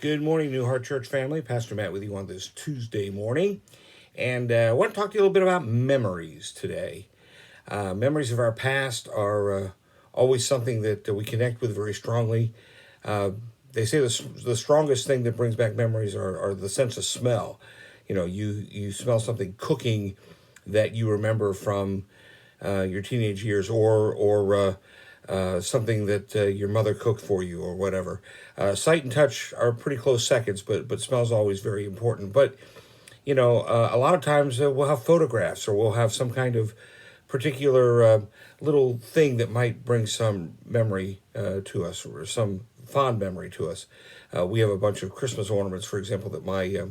Good morning, New Heart Church family. Pastor Matt with you on this Tuesday morning. And I want to talk to you a little bit about memories today. Memories of our past are always something that we connect with very strongly. Uh, they say the strongest thing that brings back memories are the sense of smell. You smell something cooking that you remember from your teenage years, or something that your mother cooked for you, or whatever. Sight and touch are pretty close seconds, but smell's always very important. But a lot of times we'll have photographs, or we'll have some kind of particular little thing that might bring some memory to us, or some fond memory to us. We have a bunch of Christmas ornaments, for example, that my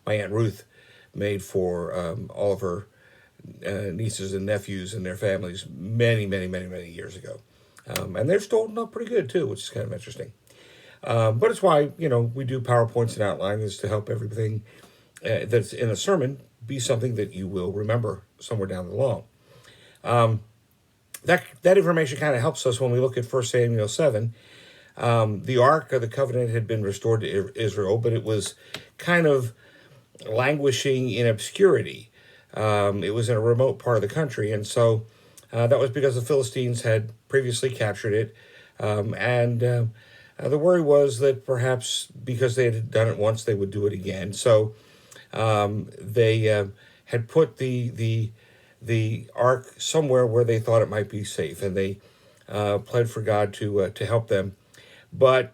Aunt Ruth made for all of her nieces and nephews and their families many, many, many, many years ago. And they're still holding up pretty good, too, which is kind of interesting. But it's why, we do PowerPoints and outline, is to help everything that's in a sermon be something that you will remember somewhere down the line. That information kind of helps us when we look at 1 Samuel 7. The Ark of the Covenant had been restored to Israel, but it was kind of languishing in obscurity. It was in a remote part of the country, and so that was because the Philistines had previously captured it. And the worry was that perhaps because they had done it once, they would do it again. So they had put the ark somewhere where they thought it might be safe, and they pled for God to help them. But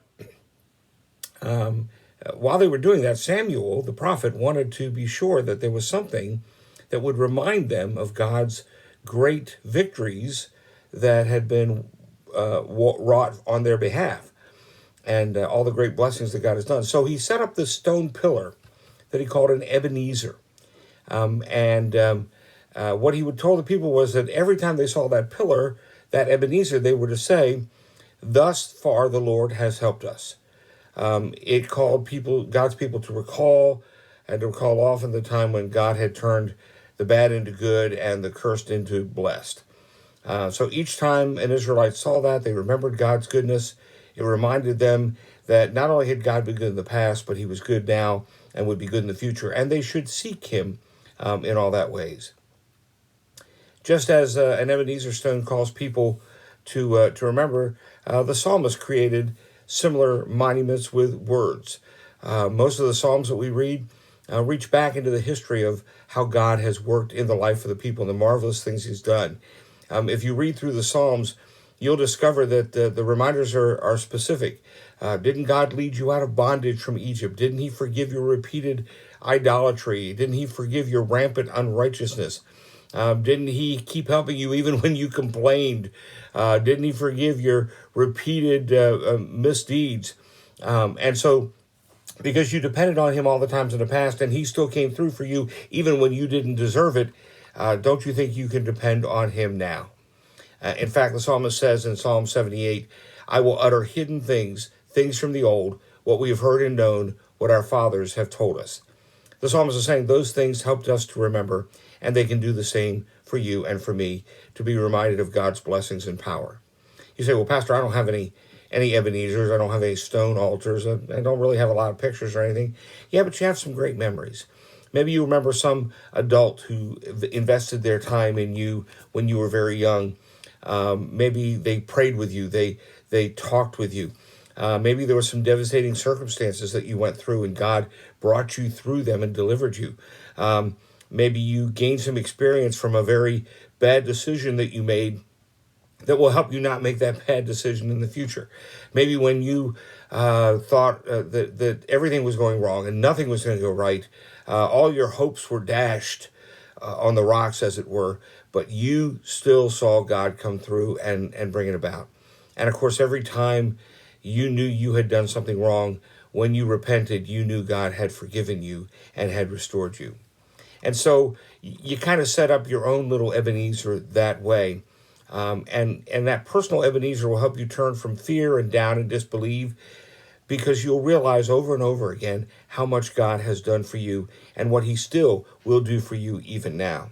while they were doing that, Samuel, the prophet, wanted to be sure that there was something that would remind them of God's great victories that had been wrought on their behalf, and all the great blessings that God has done. So he set up this stone pillar that he called an Ebenezer. What he would tell the people was that every time they saw that pillar, that Ebenezer, they were to say, "Thus far the Lord has helped us." It called God's people, to recall, and to recall often the time when God had turned the bad into good and the cursed into blessed. So each time an Israelite saw that, they remembered God's goodness. It reminded them that not only had God been good in the past, but he was good now and would be good in the future, and they should seek him in all that ways. Just as an Ebenezer stone calls people to remember, the psalmist created similar monuments with words. Most of the psalms that we read reach back into the history of how God has worked in the life of the people and the marvelous things he's done. If you read through the Psalms, you'll discover that the reminders are specific. Didn't God lead you out of bondage from Egypt? Didn't he forgive your repeated idolatry? Didn't he forgive your rampant unrighteousness? Didn't he keep helping you even when you complained? Didn't he forgive your repeated misdeeds? And so, because you depended on him all the times in the past, and he still came through for you even when you didn't deserve it, don't you think you can depend on him now? In fact, the psalmist says in Psalm 78, "I will utter hidden things from the old, what we have heard and known, what our fathers have told us." The psalmist is saying those things helped us to remember, and they can do the same for you and for me, to be reminded of God's blessings and power. You say, "Well, Pastor, I don't have any Ebenezers, I don't have any stone altars, I don't really have a lot of pictures or anything." Yeah, but you have some great memories. Maybe you remember some adult who invested their time in you when you were very young. Maybe they prayed with you, they talked with you. Maybe there were some devastating circumstances that you went through, and God brought you through them and delivered you. Maybe you gained some experience from a very bad decision that you made that will help you not make that bad decision in the future. Maybe when you thought that everything was going wrong and nothing was going to go right, all your hopes were dashed on the rocks, as it were, but you still saw God come through and bring it about. And of course, every time you knew you had done something wrong, when you repented, you knew God had forgiven you and had restored you. And so you kind of set up your own little Ebenezer that way. And that personal Ebenezer will help you turn from fear and doubt and disbelief, because you'll realize over and over again how much God has done for you and what he still will do for you even now.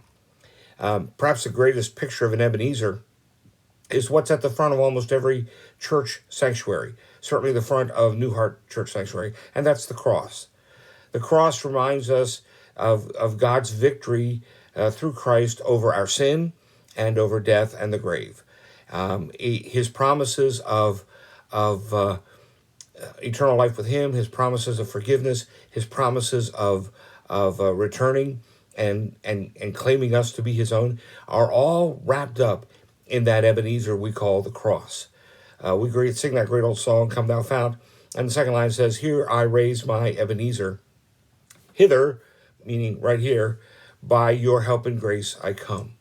Perhaps the greatest picture of an Ebenezer is what's at the front of almost every church sanctuary. certainly the front of New Heart Church Sanctuary, and that's the cross. The cross reminds us of God's victory through Christ over our sin and over death and the grave. His promises of eternal life with him, his promises of forgiveness, his promises of returning and claiming us to be his own are all wrapped up in that Ebenezer we call the cross. We sing that great old song, Come Thou Fount, and the second line says, Here I raise my Ebenezer, hither, meaning right here, by your help and grace I come.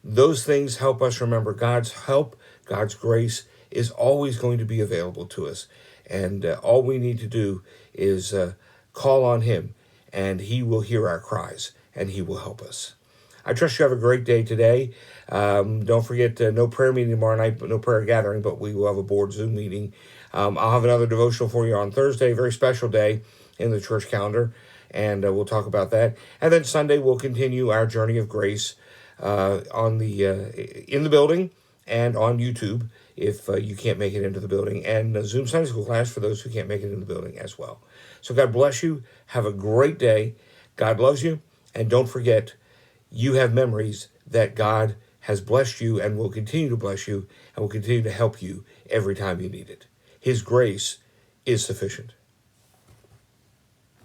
Those things help us remember God's help, God's grace is always going to be available to us. And all we need to do is call on him, and he will hear our cries, and he will help us. I trust you have a great day today. Don't forget, no prayer meeting tomorrow night, no prayer gathering, but we will have a board Zoom meeting. I'll have another devotional for you on Thursday, a very special day in the church calendar, and we'll talk about that. And then Sunday, we'll continue our journey of grace in the building and on YouTube if you can't make it into the building, and Zoom Sunday School class for those who can't make it into the building as well. So God bless you. Have a great day. God loves you. And don't forget, you have memories that God has blessed you and will continue to bless you and will continue to help you every time you need it. His grace is sufficient.